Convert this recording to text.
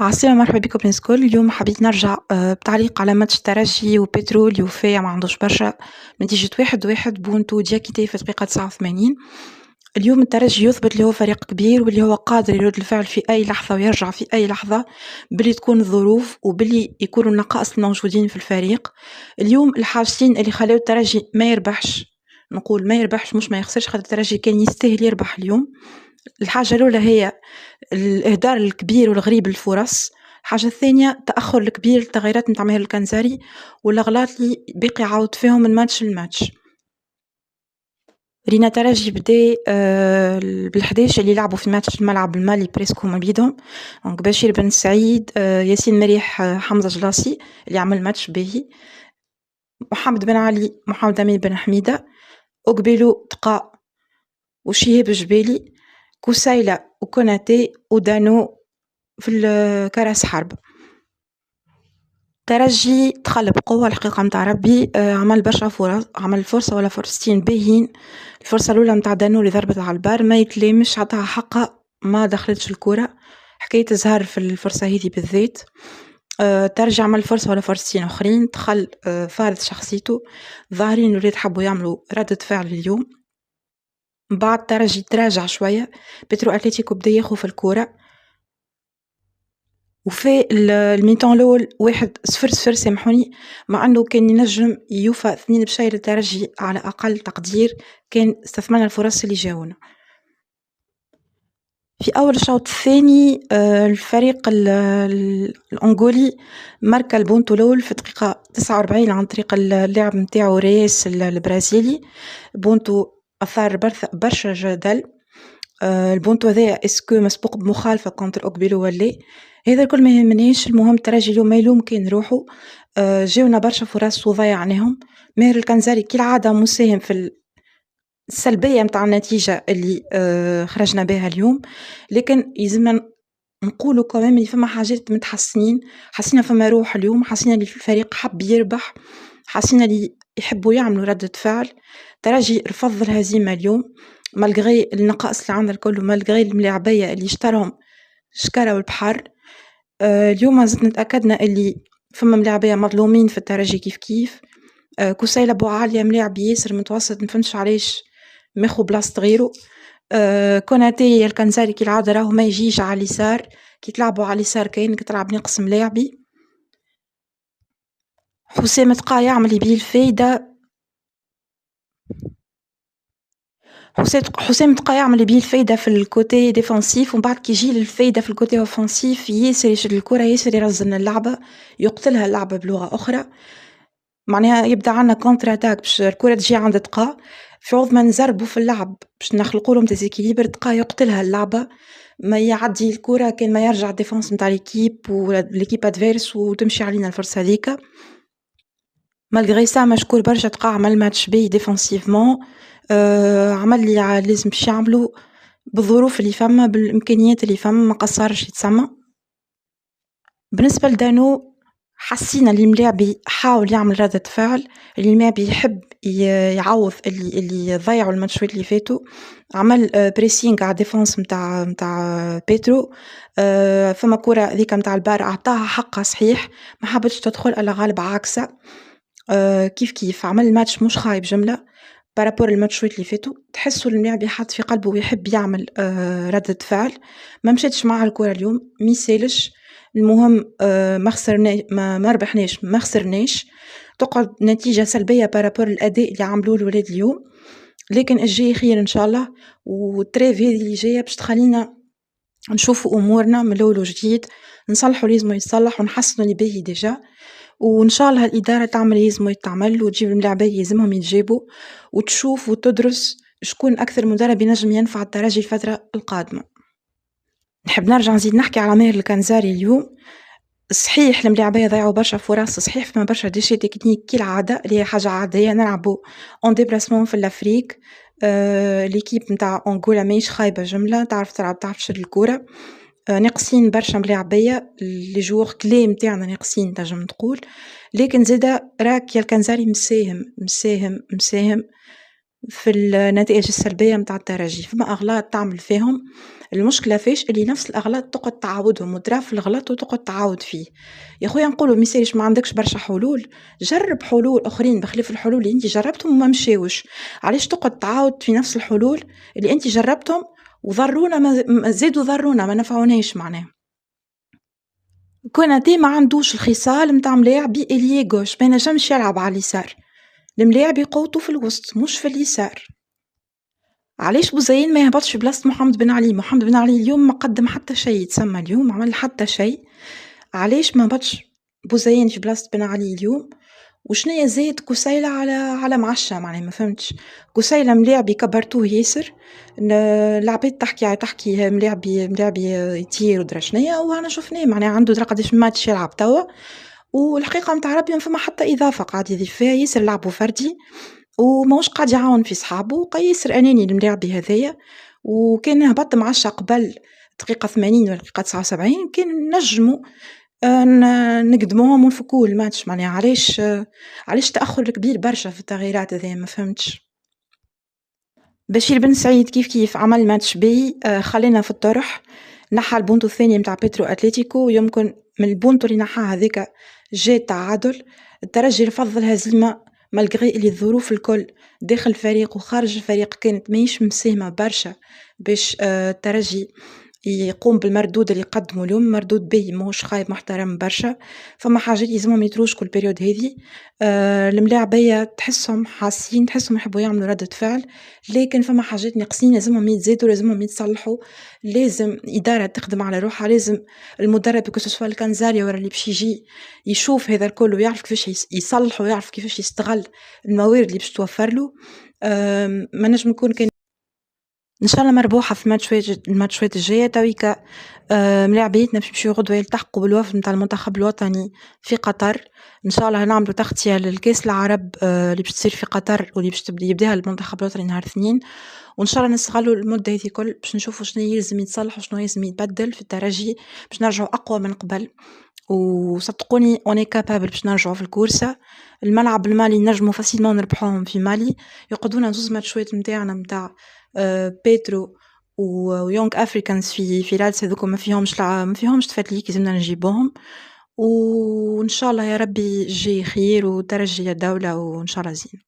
عسلامة، مرحبا بكم الناس الكل. اليوم حبيت نرجع بتعليق على ماتش الترجي وبترول اللي وفاة ما عندوش برشا نتيجة 1-1 بونتو دياكيتي في الدقيقة 89. اليوم الترجي يثبت اللي هو فريق كبير واللي هو قادر يرد الفعل في أي لحظة ويرجع في أي لحظة باللي تكون الظروف وباللي يكونوا النقائص الموجودين في الفريق. اليوم الحاجتين اللي خلاو الترجي ما يربحش، نقول ما يربحش مش ما يخسرش، خاطر الترجي كان يستاهل يربح اليوم. الحاجة الأولى هي الإهدار الكبير والغريب للفرص. الحاجة الثانية تأخر الكبير التغييرات متاع ماهر الكنزاري والأغلاط اللي باقي يعاود فيهم من ماتش لماتش. رينا ترجي بدا بال11 اللي لعبوا في ماتش الملعب المالي بريسكو ما بيدهم، دونك بشير بن سعيد، ياسين مريح، حمزة جلاسي اللي عمل ماتش باهي، محمد بن علي، محمد أمين بن حميدة، أقبلو تقاء وشهيب جبالي، كوسايلة وكوناتي ودانو في كرأس حرب. ترجي دخل بقوة الحقيقة متاع ربي، عمل برشا فرص، عمل فرصة ولا فرصتين باهين. الفرصة الأولى متاع دانو اللي ضربت على البار ما يتلامش، عطاها حقها ما دخلتش الكرة، حكاية زهر في الفرصة هذه بالذات. ترجي عمل فرصة ولا فرصتين أخرين، دخل فارض شخصيته، ظاهرين الولاد حبوا يعملوا ردة فعل اليوم. بعد ترجي تراجع شوية، بترو أتلتيكو بدا ياخو في الكرة، وفي الميتان الأول 1-0 سامحوني، مع أنه كان ينجم يوفى 2 بشير الترجي على أقل تقدير، كان استثمرنا الفرص اللي جاونا. في أول الشوط الثاني الفريق الأنغولي ماركا البونتو الأول في الدقيقة 49 عن طريق اللاعب متاعو ريس البرازيلي. بونتو أثار برشا جدل، البونتو هذايا اسكو مسبوق بمخالفة كونتر أقبلو ولا؟ هذا الكل ما يهمنيش، المهم الترجي اليوم ما يلوم كان روحو. جاونا برشا فرص وضيعناهم. ماهر الكنزاري كالعادة مساهم في السلبية متاع النتيجة اللي خرجنا بها اليوم، لكن يلزمنا نقولوا كمان اللي فما حاجات متحسنين. حسينا فما روح اليوم، حسينا اللي الفريق حب يربح، حسينا اللي يحبوا يعملوا ردة فعل. ترجي رفض الهزيمة اليوم مالغري النقائص اللي عندنا الكل، ومالغري الملاعبية اللي اشتراهم شكرا والبحر. اليوم زدنا تأكدنا اللي فما ملاعبية مظلومين في الترجي كيف كوسيلة بوعالية ملاعب ياسر متوسط، مفهمش علاش ماخو بلاصة غيره. كوناتي الكنزاري كالعادة راهو ما يجيش على اليسار، كي تلعبوا على اليسار كأنك تلعب نقص ملاعبي. حسام تقا يعمل يبيه الفايدة، حسام تقا يعمل بيه الفايدة في الكوتي ديفنسيف، ومن بعد كي يجي للفايدة في الكوتي اوفنسيف ياسر يشد الكرة، ياسر يرزن اللعبة، يقتلها اللعبة بلغة أخرى. معناها يبدا عندنا كونتر اتاك باش الكرة تجي عند تقا، في عوض ما نزربوا في اللعب باش نخلقوا لهم ديزيكيليبر، تقا يقتلها اللعبة، ما يعدي الكرة كان ما يرجع الديفنس نتاع ليكيب ولا ليكيب ادفيرس وتمشي علينا الفرصة هذيك. مالغري سا مشكور برشا، تقا عمل ماتش باهي ديفنسيفمون، عمل لي لازم باش يعملوا بالظروف اللي فما بالامكانيات اللي فما، ما قصرش يتسمى. بالنسبه لدانو حسينا اللي ملاعبي حاول يعمل ردة فعل، اللي ملاعبي يحب يعوض اللي ضيعوا الماتشات اللي فاتوا، عمل بريسينغ على ديفونس متاع بيترو. فما كرة ذيك متاع البار اعطاها حقها صحيح، ما حبتش تدخل الا غالب عكسه. كيف عمل الماتش مش خايب جملة بارابور الماتشات اللي فاتوا، تحسوا الملاعب يحط في قلبه ويحب يعمل ردة فعل. ما مشيتش مع الكرة اليوم ميسالش، المهم ما خسرنا، ما ربحناش، ما خسرناش، تقعد نتيجة سلبية بارابور الأداء اللي عملوه الولاد اليوم، لكن الجاي خير إن شاء الله. والتريف هذه اللي جاية باش تخلينا نشوفوا أمورنا من الأول وجديد، نصلحوا لازم يصلح ونحسنوا اللي باهي ديجا، وإن شاء الله الإدارة تعمل يلزم يتعمل وتجيب الملاعبية يلزمهم يتجابوا، وتشوف وتدرس شكون أكثر مدرب ينجم ينفع الترجي الفترة القادمة. نحب نرجع نزيد نحكي على ماهر الكنزاري اليوم. صحيح الملاعبية ضيعوا برشا فرص، صحيح فما برشا ديشي تكنيك كالعادة اللي هي حاجة عادية، نلعبوا اون ديبلاسمون في الأفريك. ليكيب نتاع أنغولا ماهيش خايبة جملة، تعرف تلعب، تعرف تشد الكرة. ناقصين برشا ملاعبية، لي جوغ كلي متاعنا ناقصين تنجم تقول، لكن زادا راك يا الكنزاري مساهم في النتائج السلبية متاع الترجي، فما أغلاط تعمل فيهم، المشكلة فاش اللي نفس الأغلاط تقعد تعاودهم وتراه الغلط وتقعد تعاود فيه، يا خويا نقولوا ما يسالش ما عندكش برشا حلول، جرب حلول آخرين بخلاف الحلول اللي أنت جربتهم وما مشاوش، علاش تقعد تعاود في نفس الحلول اللي أنت جربتهم وضرونا زادوا ضرونا ما نفعوناش معناها. كوناتي ما عندوش الخصال متاع ملاعب إليي غوش ما ينجمش يلعب على اليسار، الملاعب يقوتوا في الوسط مش في اليسار. علاش بوزيين ما يهبطش في بلاصة محمد بن علي؟ محمد بن علي اليوم ما قدم حتى شيء يتسمى اليوم ما عمل حتى شيء، علاش ما هبطش بوزيين في بلاصة بن علي اليوم؟ وشنيا زايد كسيلة على معشة معناها ما فهمتش، كسيلة ملاعبي كبرتوه ياسر، العباد تحكي ملاعبي يطير ودرا شنيا وأنا شفناه معناها عنده درا قداش ماتش يلعب توا، والحقيقة متاع ربي ما فما حتى إضافة قاعد يضيف فيها ياسر لعبه فردي، وماهوش قاعد يعاون في صحابه وياسر أناني الملاعبي هذايا، وكان هبط معشة قبل دقيقة 80 ولا دقيقة 79 كان نجموا نقدموهم ونفكوا الماتش معناها علاش تأخر كبير برشا في التغييرات هذيا ما فهمتش. بشير بن سعيد كيف عمل ماتش باهي خلينا في الطرح، نحى البونتو الثاني متاع بيترو أتلتيكو يمكن من البونتو اللي نحاها هذاك جا تعادل، الترجي رفض الهزيمة مالغري اللي الظروف الكل داخل الفريق وخارج الفريق كانت ماهيش مساهمة برشا باش الترجي يقوم بالمردود اللي قدمه اليوم، مردود باهي ماهوش خايب محترم برشا، فما حاجات يلزمهم يتروشكوا البريود هذي، الملاعبية تحسهم حاسين تحسهم يحبوا يعملوا ردة فعل، لكن فما حاجات ناقصين لازمهم يتزادوا لازمهم يتصلحوا، لازم إدارة تخدم على روحها، لازم المدرب كسوا الكنزاريا ورا اللي باش يجي يشوف هذا الكل ويعرف كيفاش يصلح ويعرف كيفاش يستغل الموارد اللي باش توفر له، ما نجم نكون كان إن شاء الله مربوحة في الماتشات الجاية تويكا، ملاعبيتنا باش يمشيو غدوة يلتحقوا بالوفد متاع المنتخب الوطني في قطر، إن شاء الله نعملوا تغطية للكأس العرب اللي باش تصير في قطر واللي باش يبداها المنتخب الوطني نهار الاثنين، وإن شاء الله نستغلوا المدة هذي كل باش نشوفوا شنو يلزم يتصلح وشنو يلزم يتبدل في الترجي باش نرجعوا أقوى من قبل، وصدقوني أوني كابابل باش نرجعوا في الكورسة، الملعب المالي نجموا فاسيلمون نربحوهم في مالي، يقعدونا زوز ماتشات متاعنا متاع بيترو ويونغ افريكانز في رادس هذوك ما فيهمش تفتليك لازمنا نجيبوهم، وان شاء الله يا ربي جي خير وترجي الدولة وان شاء الله زين.